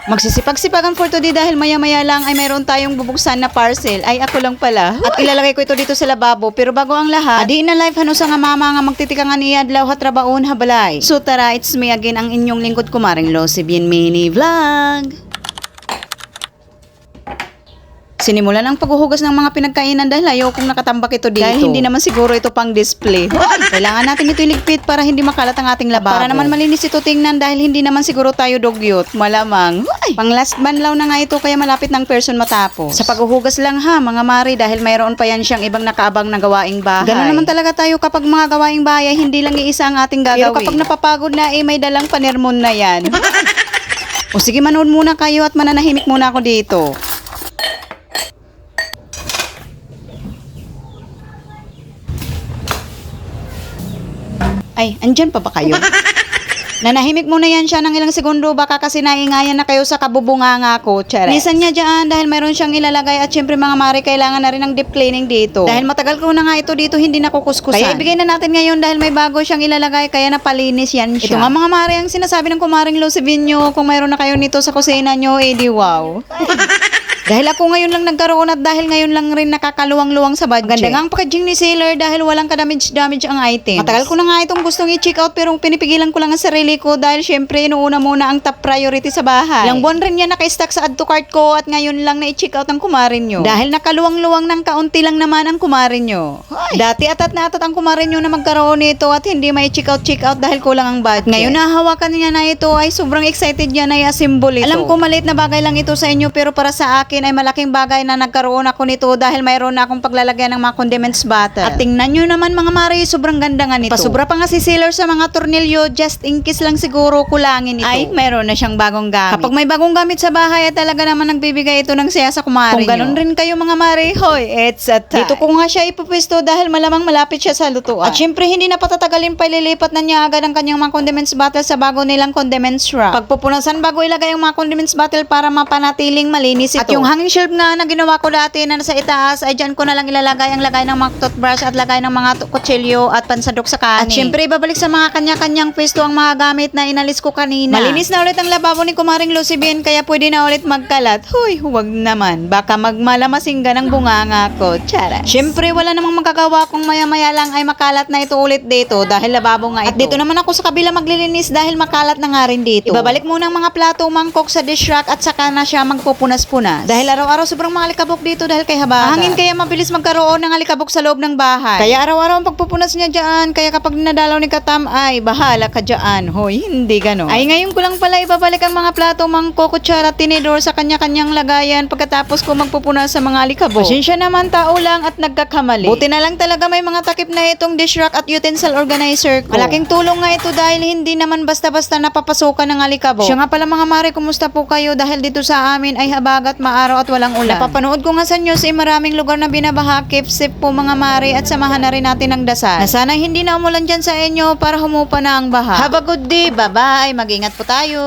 Magsisipag-sipagan for today dahil maya-maya lang ay mayroon tayong bubuksan na parcel. Ay ako lang pala. At ilalagay ko ito dito sa lababo. Pero bago ang lahat, adiin na live hanusa nga mama nga magtitika nga niya adlaw hatrabaon habalay. So tara, it's me again ang inyong lingkod kumaring Losi Bien Mini Vlog. Sinimulan ang paghuhugas ng mga pinagkainan dahil ayaw kong nakatambak ito dito. Dahil hindi naman siguro ito pang display. Kailangan natin ito iligpit para hindi makalat ang ating lababo. Para naman malinis ito tingnan dahil hindi naman siguro tayo dugyot. Malamang. Pang last banlaw na nga ito kaya malapit ng person matapos. Sa paghuhugas lang ha mga mari dahil mayroon pa yan siyang ibang nakaabang na gawaing bahay. Ganun naman talaga tayo kapag mga gawaing bahay hindi lang iisa ang ating gagawin. Pero kapag napapagod na may dalang panermon na yan. O sige manood muna kayo at mananahimik muna ako dito. Ay, andyan pa ba kayo? Nanahimik muna yan siya ng ilang segundo baka kasi naingayan na kayo sa kabubunganga ko. Charet. Nisan niya dyan dahil mayroon siyang ilalagay at syempre mga mari kailangan na rin ng deep cleaning dito. Dahil matagal ko na nga ito dito hindi nakukuskusan. Kaya ibigay na natin ngayon dahil may bago siyang ilalagay kaya napalinis yan siya. Ito nga mga mari ang sinasabi ng kumaring Losi Binyo kung mayroon na kayo nito sa kusina nyo, di wow. Dahil ako ngayon lang nagkaroon at dahil ngayon lang rin nakakaluwang-luwang sa budget. Ganda nga ang packaging ni Sailor dahil walang ka-damage-damage ang items. Matagal ko na nga itong gustong i-check out pero pinipigilan ko lang ang sarili ko dahil syempre inuuna muna ang top priority sa bahay. Ilang buwan rin yan naka-stack sa add to cart ko at ngayon lang na i-check out ang kumarin nyo. Dahil nakaluwang-luwang ng kaunti lang naman ang kumarin nyo. Dati atat na atat ang kumarin nyo na magkaroon nito at hindi may check out dahil kulang ang budget. Ngayon nahawakan niya na ito ay sobrang excited niya na i-assemble ito. Alam ko maliit na bagay lang ito sa inyo pero para sa akin ay malaking bagay na nagkaroon ako nito dahil mayroon na akong paglalagyan ng mga condiments bottle. At tingnan nyo naman mga mari, sobrang ganda nga nito. Pasobra pa nga si Sailor sa mga tornilyo, just in case lang siguro kulangin ito. Ay, mayroon na siyang bagong gamit. Kapag may bagong gamit sa bahay, ay talaga naman nagbibigay ito ng saya sa kumari nyo. Kung ganun rin kayo mga mari, hoy, it's a time. Dito ko nga siya ipupwesto dahil malamang malapit siya sa lutuan. At syempre hindi na patatagalin pa ililipat na niya agad ang kanyang mga condiments bottle sa bago nilang condiments rack. Pagpupunasan bago ilagay ang mga condiments bottle para mapanatiling malinis ito. At yung hanging shelf nga na ginawa ko dati na nasa itaas ay dyan ko na lang ilalagay ang lagay ng mga toothbrush at lagay ng mga kutsilyo at pansandok sa kanin. At syempre ibabalik sa mga kanya-kanyang pwesto ang mga gamit na inalis ko kanina. Malinis na ulit ang lababo ni kumaring Losi Bien kaya pwede na ulit magkalat. Huy, huwag naman. Baka magmalamasingan ang bunganga ko. Tiyara. Syempre wala namang magagawa kung maya-maya lang ay makalat na ito ulit dito dahil lababo nga ito. At dito naman ako sa kabila maglilinis dahil makalat na nga rin dito. Ibabalik muna ang mga plato, mangkok sa dish rack at saka na siya magpupunas-punas. Dahil araw-araw sobrang mga alikabok dito dahil kay habagat. Hangin kaya mabilis magkaroon ng alikabok sa loob ng bahay. Kaya araw-araw ang pagpupunas niya dyan. Kaya kapag nadalaw ni Katam ay bahala ka dyan. Hoy, hindi gano'n. Ay ngayon ko lang pala ibabalik ang mga plato, mangkok, kutsara, tinidor sa kanya-kanyang lagayan pagkatapos ko magpupunas sa mga alikabok. Pasensya naman, tao lang at nagkakamali. Buti na lang talaga may mga takip na itong dish rack at utensil organizer ko. Malaking tulong nga ito dahil hindi naman basta-basta napapasukan ng alikabok. Siya nga pala mga mare, kumusta po kayo dahil dito sa amin ay habagat, maaraw at walang ulan. Napapanood ko nga sa news ay maraming lugar na binabaha. Keep safe po mga mare at samahan na rin natin ang dasal. Na sana hindi na umulan dyan sa inyo para humupa na ang baha. Have a good day. Bye-bye. Mag-ingat po tayo.